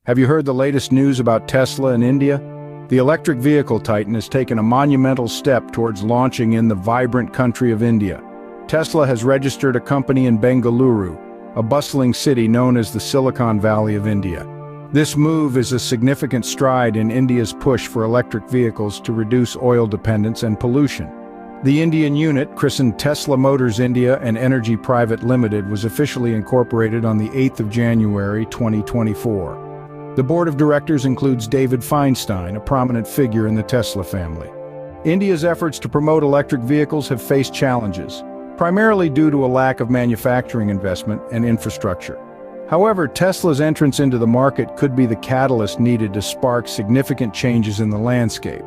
Have you heard the latest news about Tesla in India? The electric vehicle titan has taken a monumental step towards launching in the vibrant country of India. Tesla has registered a company in Bengaluru, a bustling city known as the Silicon Valley of India. This move is a significant stride in India's push for electric vehicles to reduce oil dependence and pollution. The Indian unit, christened Tesla Motors India and Energy Private Limited, was officially incorporated on the 8th of January 2024. The board of directors includes David Feinstein, a prominent figure in the Tesla family. India's efforts to promote electric vehicles have faced challenges, primarily due to a lack of manufacturing investment and infrastructure. However, Tesla's entrance into the market could be the catalyst needed to spark significant changes in the landscape.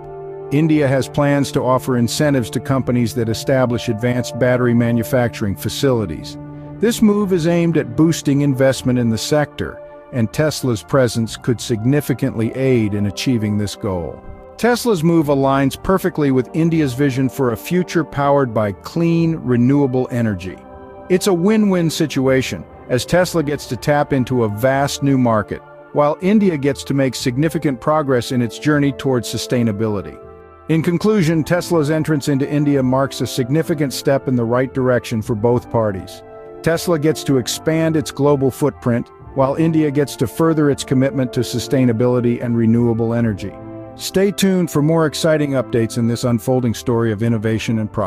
India has plans to offer incentives to companies that establish advanced battery manufacturing facilities. This move is aimed at boosting investment in the sector, and Tesla's presence could significantly aid in achieving this goal. Tesla's move aligns perfectly with India's vision for a future powered by clean, renewable energy. It's a win-win situation, as Tesla gets to tap into a vast new market, while India gets to make significant progress in its journey towards sustainability. In conclusion, Tesla's entrance into India marks a significant step in the right direction for both parties. Tesla gets to expand its global footprint, while India gets to further its commitment to sustainability and renewable energy. Stay tuned for more exciting updates in this unfolding story of innovation and progress.